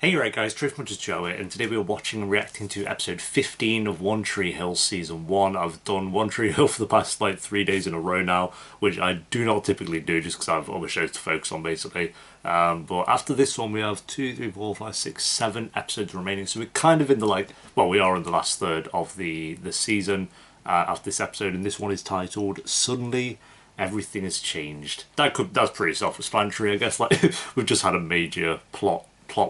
Hey right guys, Driftmunch's Joe here, and today we are watching and reacting to episode 15 of One Tree Hill Season 1. I've done One Tree Hill for the past like 3 days in a row now, which I do not typically do just because I have other shows to focus on basically. But after this one we have 2, 3, 4, 5, 6, 7 episodes remaining, so we're kind of in the we are in the last third of the season after this episode, and this one is titled Suddenly Everything Has Changed. That's pretty self-explanatory, I guess. Like we've just had a major plot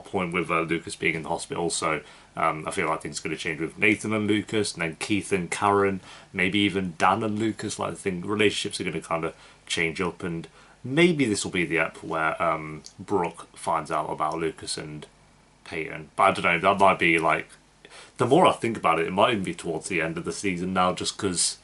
point with Lucas being in the hospital, so I feel like things are going to change with Nathan and Lucas, and then Keith and Karen, maybe even Dan and Lucas. Like I think relationships are going to kind of change up, and maybe this will be the ep where Brooke finds out about Lucas and Peyton. But I don't know, that might be like, the more I think about it, it might even be towards the end of the season now, just because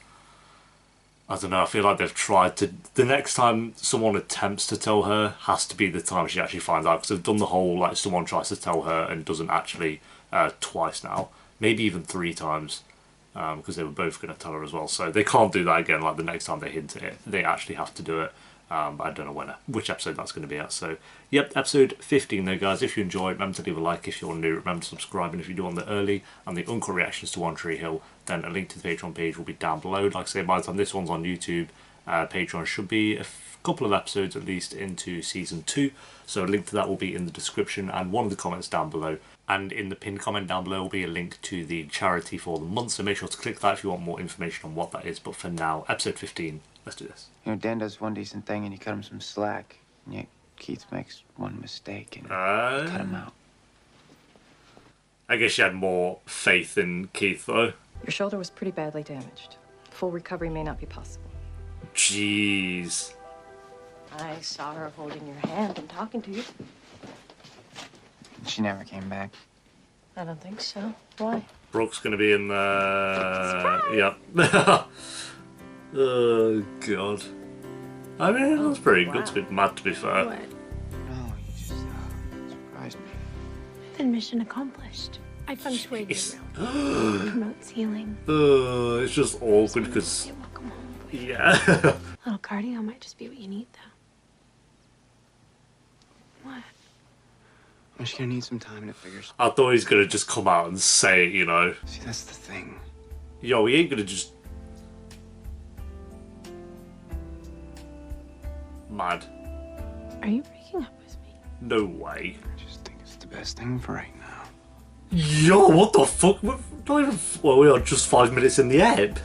I don't know, I feel like they've tried to... The next time someone attempts to tell her has to be the time she actually finds out, because they've done the whole, like, someone tries to tell her and doesn't actually twice now. Maybe even 3 times, because they were both going to tell her as well. So they can't do that again, like, the next time they hint at it. They actually have to do it. But I don't know which episode that's going to be at. So, yep, episode 15 though, guys. If you enjoyed, remember to leave a like if you're new. Remember to subscribe, and if you do on the early and the uncut reactions to One Tree Hill, then a link to the Patreon page will be down below. Like I say, by the time this one's on YouTube, Patreon should be a couple of episodes at least into Season 2. So a link to that will be in the description and one of the comments down below. And in the pinned comment down below will be a link to the charity for the month. So make sure to click that if you want more information on what that is. But for now, episode 15. Let's do this. You know, Dan does one decent thing and you cut him some slack. And yet Keith makes one mistake and you cut him out. I guess you had more faith in Keith, though. Your shoulder was pretty badly damaged. Full recovery may not be possible. Jeez. I saw her holding your hand and talking to you. She never came back. I don't think so. Why? Brooke's going to be in there. Yep. Oh, God. I mean, it was pretty good to be mad, to be fair. What? No, you just surprised me. Then mission accomplished. I feng shui Jeez. promotes healing. It's just awkward because... You're welcome home, boy. Yeah. A little cardio might just be what you need, though. What? I'm just gonna need some time to figure. I thought he was going to just come out and say it, you know. See, that's the thing. Yo, he ain't going to just... Mad. Are you breaking up with me? No way. I just think it's the best thing for right now. Yo, what the fuck? Not even... Well, we are just 5 minutes in the ebb.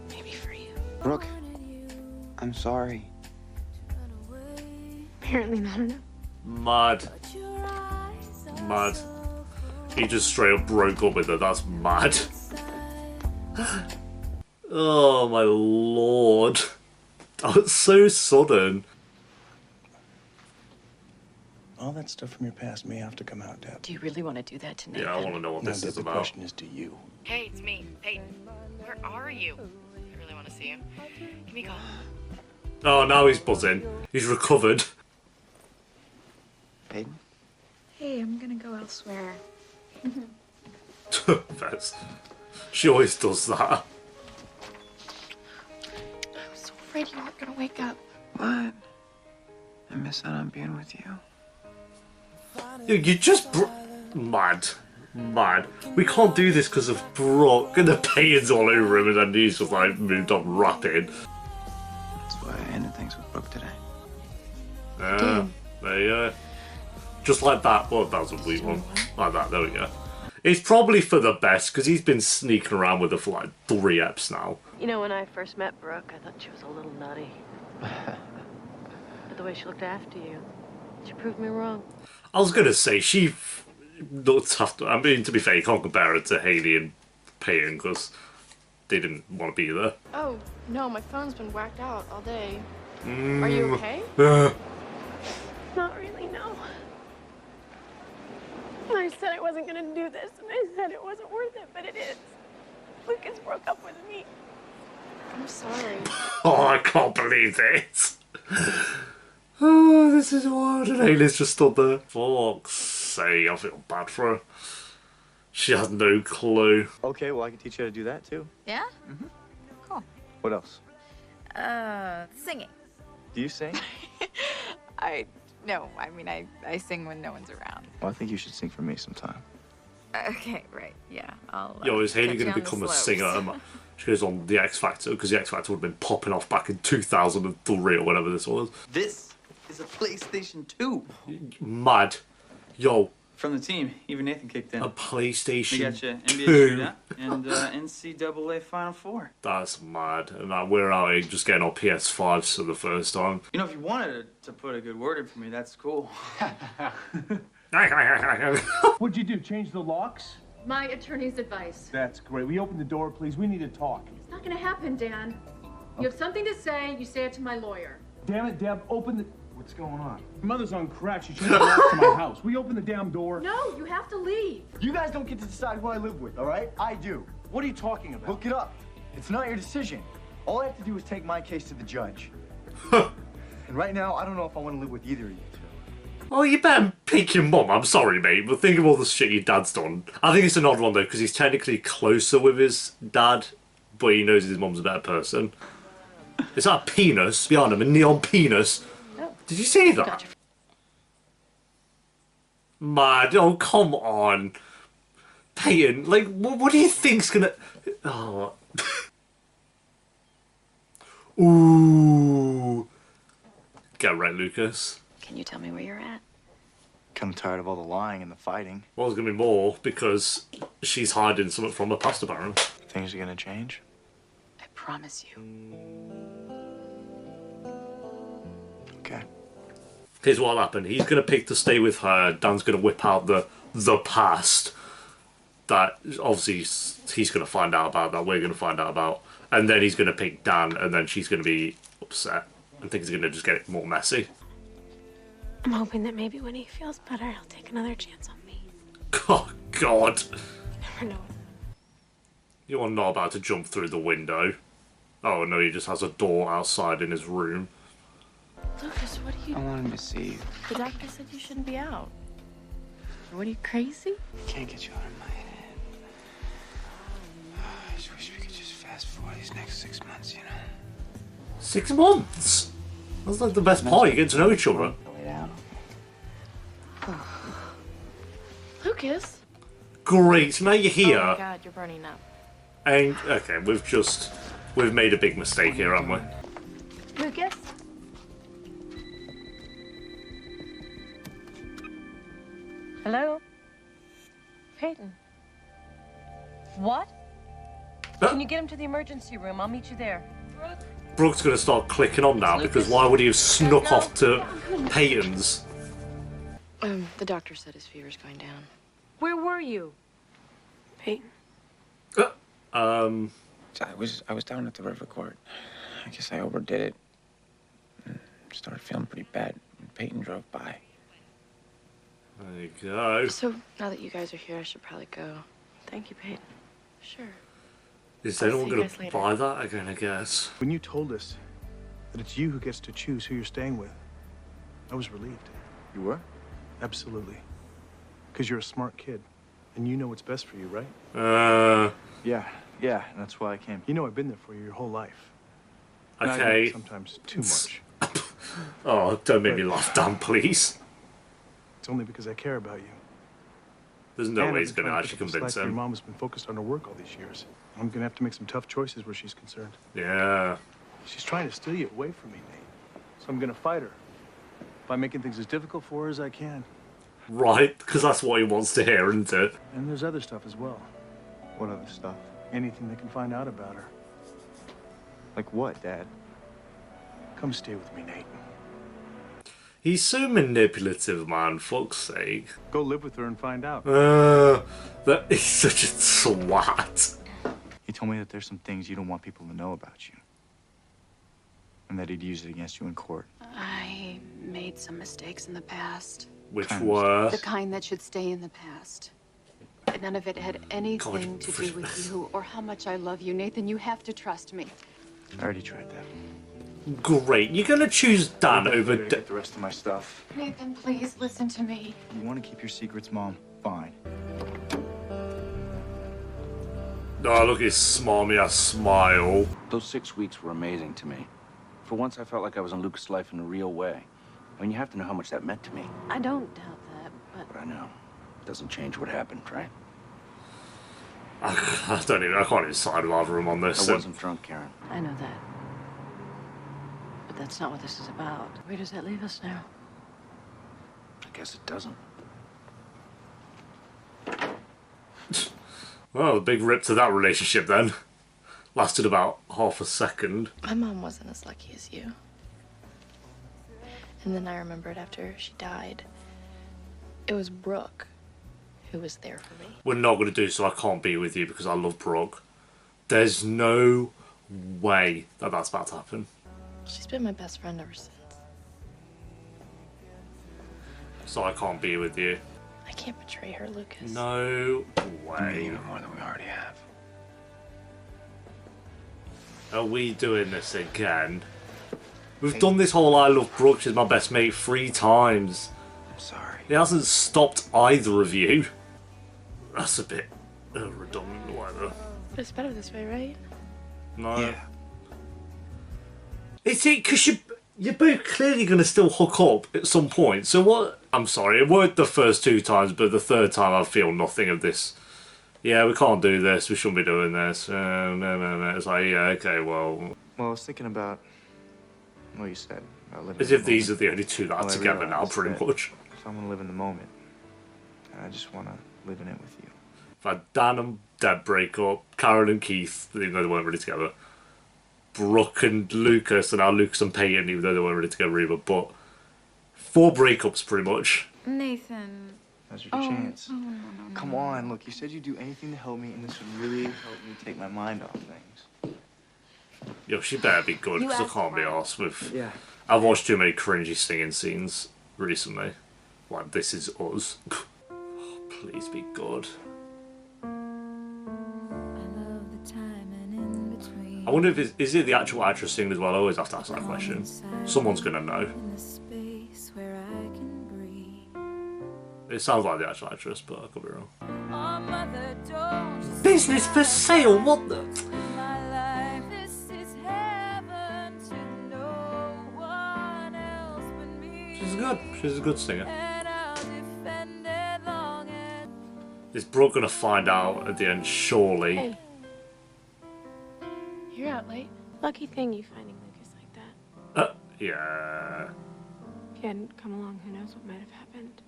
Maybe for you. Brooke, I'm sorry. Apparently not enough. Mad. Mad. He just straight up broke up with her. That's mad. Oh my lord. That was so sudden. All that stuff from your past may have to come out, Dad. Do you really want to do that to Nathan? Yeah, I want to know what No, this Dad, is the about. question is, do you? Hey, it's me, Peyton. Where are you? I really want to see you. Give me a call. Oh, now he's buzzing. He's recovered. Peyton? Hey, I'm gonna go elsewhere. That's... She always does that. I was so afraid you weren't gonna wake up. What? I miss out on being with you. You just... Mad. Mad. We can't do this because of Brooke, and the pain's all over him, and then he's just like moved on rapid. That's why I ended things with Brooke today. There you go. Just like that. Well, that was a weak one. Like that, there we go. It's probably for the best, because he's been sneaking around with her for like 3 eps now. You know, when I first met Brooke, I thought she was a little nutty. But the way she looked after you, she proved me wrong. I was going to say, she looks after... I mean, to be fair, you can't compare her to Hayley and Peyton, because they didn't want to be there. Oh, no, my phone's been whacked out all day. Are you okay? Not really, no. I said I wasn't gonna do this, and I said it wasn't worth it, but it is. Lucas broke up with me. I'm sorry. Oh, I can't believe this. Oh, this is wild. And Hayley's just stood there. Fuck's sake, I feel bad for her. She has no clue. Okay, well, I can teach you how to do that, too. Yeah? Cool. What else? Singing. Do you sing? I No, I mean, I sing when no one's around. Well, I think you should sing for me sometime. Okay, right, yeah, I'll. Yo, is Haley catch going you to on the become a slopes. singer? She goes on The X Factor, because The X Factor would have been popping off back in 2003 or whatever this was. This is a PlayStation 2. Mad. Yo, From the team, even Nathan kicked in. a PlayStation We got you NBA 2. Shootout and NCAA Final Four. That's mad. And we're out here just getting our PS5s for the first time. You know, if you wanted to put a good word in for me, that's cool. What'd you do? Change the locks? My attorney's advice. That's great. Will you open the door, please? We need to talk. It's not gonna happen, Dan. You have something to say, you say it to my lawyer. Damn it, Deb, open the... What's going on? Your mother's on crack. She changed the locks to my house. Will you open the damn door? No, you have to leave. You guys don't get to decide who I live with, all right? I do. What are you talking about? Look it up. It's not your decision. All I have to do is take my case to the judge. And right now, I don't know if I want to live with either of you two. Oh, you better pick your mum. I'm sorry, mate, but think of all the shit your dad's done. I think it's an odd one, though, because he's technically closer with his dad, but he knows his mum's a better person. Is that a penis behind him? A neon penis? No. Did you see that? Gotcha. Mad. Oh, come on. Peyton, like, what do you think's gonna... Oh. Ooh. Get right, Lucas. Can you tell me where you're at? Kind of tired of all the lying and the fighting. Well, there's gonna be more, because she's hiding something from her past, apparently. Things are gonna change. I promise you. Okay. Here's what'll happen. He's gonna pick to stay with her. Dan's gonna whip out the past. That obviously he's gonna find out about. That we're gonna find out about. And then he's gonna pick Dan, and then she's gonna be upset, and things are gonna just get more messy. I'm hoping that maybe when he feels better, he'll take another chance on me. Oh God! You never know. You are not about to jump through the window. Oh no, he just has a door outside in his room. Lucas, what are you... I wanted to see you. The doctor said you shouldn't be out. What, are you crazy? Can't get you out of my head. I just wish we could just fast forward these next 6 months, you know? 6 months? That's like the best part. You get to know each other. Lucas? Great, now you're here. Oh my God, you're burning up. And okay, we've made a big mistake here, haven't we? Lucas? Hello? Peyton? What? Can you get him to the emergency room? I'll meet you there. Brooke's gonna start clicking on now because why would he have snuck off to Peyton's? The doctor said his fever's going down. Where were you? Peyton. I was down at the river court. I guess I overdid it. And started feeling pretty bad. Peyton drove by. There you go. So, now that you guys are here, I should probably go. Thank you, Peyton. Sure. Is I'll anyone see you gonna guys later. buy that again, I guess? When you told us that it's you who gets to choose who you're staying with, I was relieved. You were? Absolutely. Because you're a smart kid, and you know what's best for you, right? Yeah, and that's why I came. You know I've been there for you your whole life. Okay. Sometimes too much. Oh, don't make me laugh, Dan, please. It's only because I care about you. There's no And way I've he's been gonna trying to actually pick up the convince slack. Your him. mom has been focused on her work all these years. I'm gonna have to make some tough choices where she's concerned. Yeah. She's trying to steal you away from me, Nate. So I'm gonna fight her by making things as difficult for her as I can. Right, because that's what he wants to hear, isn't it? And there's other stuff as well. What other stuff? Anything they can find out about her. Like what, Dad? Come stay with me, Nate. He's so manipulative, man. Fuck's sake. Go live with her and find out. That is such a swat. He told me that there's some things you don't want people to know about you. And that he'd use it against you in court. I made some mistakes in the past. Which were? The kind that should stay in the past. None of it had anything to do with you or how much I love you. Nathan, you have to trust me. I already tried that. Great. You're gonna choose Dan over Get the rest of my stuff. Nathan, please listen to me. You want to keep your secrets, Mom? Fine. Oh, look at his smarmy ass smile. Those 6 weeks were amazing to me. For once, I felt like I was in Luke's life in a real way. I mean, you have to know how much that meant to me. I don't doubt that, But I know. It doesn't change what happened, right? I can't even side with either of them on this. I wasn't drunk, Karen. I know that. But that's not what this is about. Where does that leave us now? I guess it doesn't. Well, a big rip to that relationship then. Lasted about half a second. My mom wasn't as lucky as you. And then I remembered after she died, it was Brooke who was there for me. We're not going to do so. I can't be with you because I love Brooke. There's no way that that's about to happen. She's been my best friend ever since. So I can't be with you. I can't betray her, Lucas. No way. Even more than we already have. Are we doing this again? We've done this whole I love Brooke, she's my best mate 3 times. I'm sorry. It hasn't stopped either of you. That's a bit redundant, whatever. But it's better this way, right? No. Yeah. Is it because you're both clearly going to still hook up at some point? So what? I'm sorry, it worked the first 2 times, but the 3rd time I feel nothing of this. Yeah, we can't do this. We shouldn't be doing this. No. It's like, yeah, okay, well. Well, I was thinking about what you said. About living As in if the these are moment. the only 2 that are Well, I together now, realized pretty that much. So I want to live in the moment. And I just want to live in it with you. If I had Dan and Deb break up, Karen and Keith, even though they weren't really together, Brooke and Lucas, and now Lucas and Peyton, even though they weren't really together either, but 4 breakups pretty much. Nathan. Now's your chance. Come on, look, you said you'd do anything to help me, and this would really help me take my mind off things. Yo, she better be good, You because I asked can't be for it. arsed with... Yeah. I've watched too many cringy singing scenes recently. Like, This Is Us. Oh, please be good. I wonder if is it the actual actress singing as well? I always have to ask that question. Someone's gonna know. It sounds like the actual actress, but I could be wrong. Business for sale? What the? She's good. She's a good singer. Is Brooke gonna find out at the end? Surely. Hey. You're out late. Lucky thing you finding Lucas like that. Yeah. If he hadn't come along, who knows what might have happened.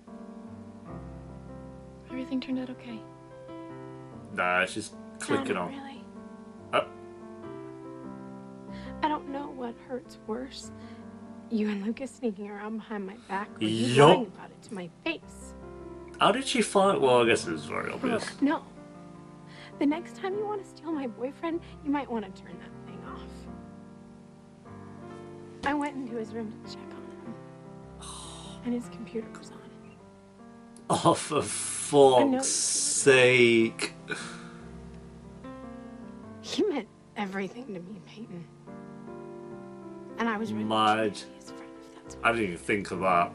Everything turned out okay. Nah, she's clicking not on. Really. Uh, I don't know what hurts worse. You and Lucas sneaking around behind my back, or you Yup. lying about it to my face. how did she find? Well, I guess it was very obvious. Brooke, no. The next time you want to steal my boyfriend, you might want to turn that thing off. I went into his room to check on him, and his computer was on. Oh, for I know fuck's sake. He meant everything to me, Peyton. And I was ready Mad. to be his friend if that's what. I didn't even think of that.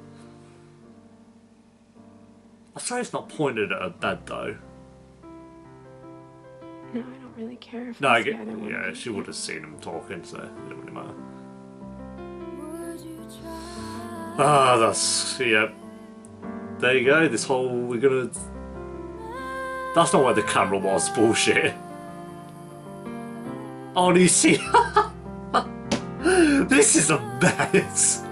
I'm sorry it's not pointed at her bed though. No, I don't really care if No, I it's the get. other one. Yeah, she would have seen him talking, so it didn't really matter. Ah, that's. Yep. There you go. This whole. We're gonna. That's not where the camera was. Bullshit. Oh, do you see? This is a mess.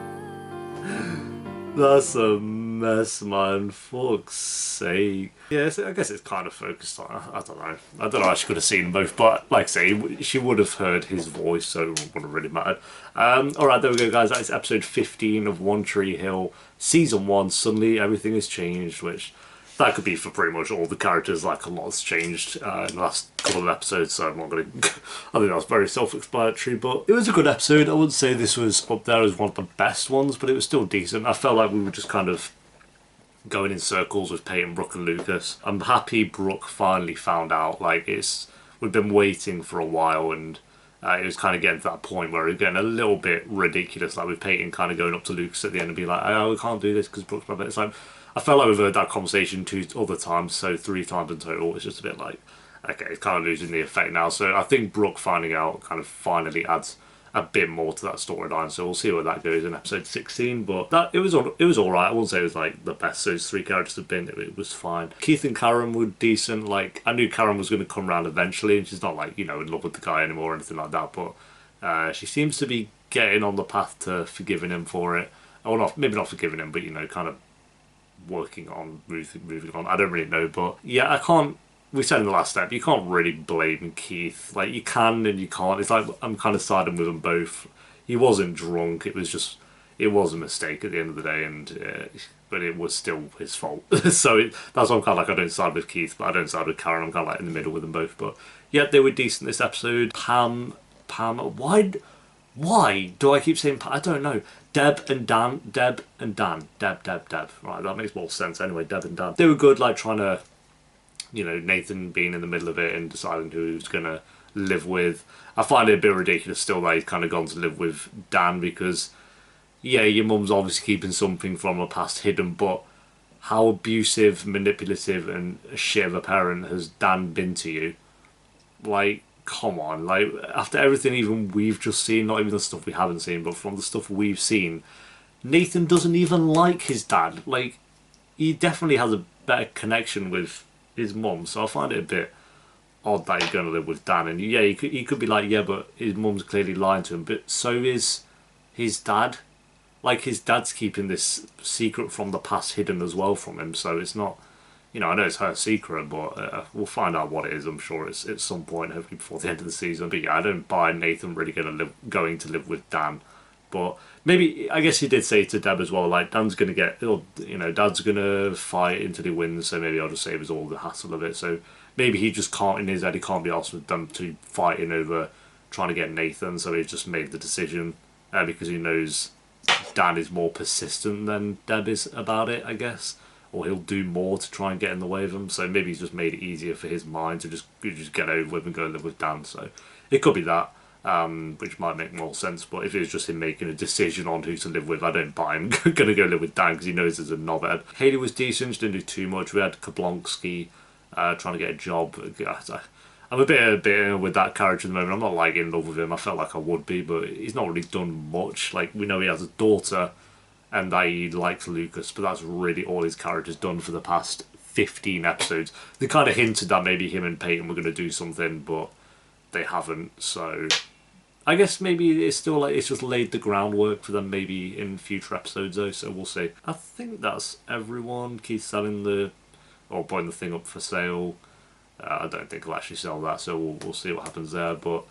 That's a mess, man. Fuck's sake. Yeah, I guess it's kind of focused on. I don't know. I don't know how she could have seen them both, but like I say, she would have heard his voice, so it wouldn't have really mattered. Alright, there we go, guys. That is episode 15 of One Tree Hill, Season 1. Suddenly, everything has changed, which that could be for pretty much all the characters. Like, a lot's changed in the last couple of episodes, so I'm not going to... I think that's very self-explanatory, but it was a good episode. I wouldn't say this was up there as one of the best ones, but it was still decent. I felt like we were just kind of going in circles with Peyton, Brooke and Lucas. I'm happy Brooke finally found out. Like, we've been waiting for a while, and it was kind of getting to that point where it was getting a little bit ridiculous, like with Peyton kind of going up to Lucas at the end and being like, oh, we can't do this because Brooke's my best. It's like, I felt like we've heard that conversation 2 other times, so 3 times in total. It's just a bit like, okay, it's kind of losing the effect now. So I think Brooke finding out kind of finally adds a bit more to that storyline, so we'll see where that goes in episode 16. But that it was all right. I wouldn't say it was like the best those three characters have been. It was fine. Keith and Karen were decent. Like, I knew Karen was going to come around eventually, and she's not like, you know, in love with the guy anymore or anything like that, but she seems to be getting on the path to forgiving him for it. Or not, maybe not forgiving him, but, you know, kind of working on, moving on. I don't really know, but yeah, I can't. We said in the last step, you can't really blame Keith. Like, you can and you can't. It's like, I'm kind of siding with them both. He wasn't drunk. It was a mistake at the end of the day, and but it was still his fault. So that's why I'm kind of like, I don't side with Keith, but I don't side with Karen. I'm kind of like in the middle with them both. But yeah, they were decent this episode. Pam, why do I keep saying Pam? I don't know. Deb and Dan. Deb. Right, that makes more sense anyway. Deb and Dan. They were good, like trying to, you know, Nathan being in the middle of it and deciding who he was going to live with. I find it a bit ridiculous still that he's kind of gone to live with Dan because, yeah, your mum's obviously keeping something from her past hidden, but how abusive, manipulative and shit of a parent has Dan been to you? Like, come on. Like, after everything even we've just seen, not even the stuff we haven't seen, but from the stuff we've seen, Nathan doesn't even like his dad. Like, he definitely has a better connection with his mum, so I find it a bit odd that he's going to live with Dan. And yeah, he could be like, yeah, but his mum's clearly lying to him, but so is his dad. Like, his dad's keeping this secret from the past hidden as well from him, so it's not, you know, I know it's her secret, but we'll find out what it is, I'm sure it's at some point, hopefully before the end of the season. But yeah, I don't buy Nathan really going to live with Dan. But maybe, I guess he did say to Deb as well, like, Dan's going to get, you know, Dad's going to fight until he wins, so maybe I'll just save us all the hassle of it. So maybe he just can't, in his head, he can't be asked with them to fighting over trying to get Nathan, so he's just made the decision because he knows Dan is more persistent than Deb is about it, I guess. Or he'll do more to try and get in the way of him. So maybe he's just made it easier for his mind to just get over with and go live with Dan. So it could be that. Which might make more sense, but if it's just him making a decision on who to live with, I don't buy him going to go live with Dan because he knows there's a knobhead. Hayley was decent, she didn't do too much. We had Kablonsky trying to get a job. I'm a bit with that character at the moment. I'm not like in love with him. I felt like I would be, but he's not really done much. Like, we know he has a daughter and that he likes Lucas, but that's really all his character's done for the past 15 episodes. They kind of hinted that maybe him and Peyton were going to do something, but they haven't, so I guess maybe it's still like it's just laid the groundwork for them maybe in future episodes though, so we'll see. I think that's everyone. Keith selling or putting the thing up for sale. I don't think he'll actually sell that, so we'll see what happens there. But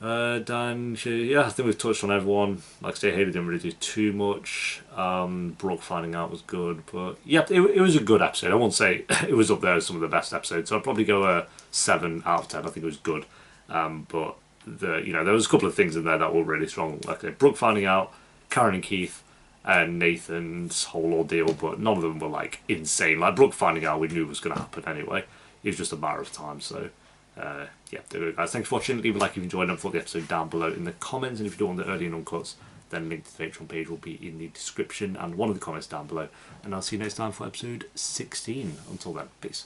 Dan, yeah, I think we've touched on everyone. Like I say, Hayley didn't really do too much. Brooke finding out was good, but yeah, it was a good episode. I won't say it was up there as some of the best episodes, so I'd probably go a 7 out of 10. I think it was good, but there was a couple of things in there that were really strong. Like Brooke finding out, Karen and Keith, and Nathan's whole ordeal, but none of them were like insane. Like Brooke finding out, we knew was going to happen anyway. It was just a matter of time. So yeah, there we go, guys. Thanks for watching. Leave a like if you enjoyed, and for the episode down below in the comments. And if you do want the early and uncuts, then link to the Patreon page will be in the description and one of the comments down below. And I'll see you next time for episode 16. Until then, peace.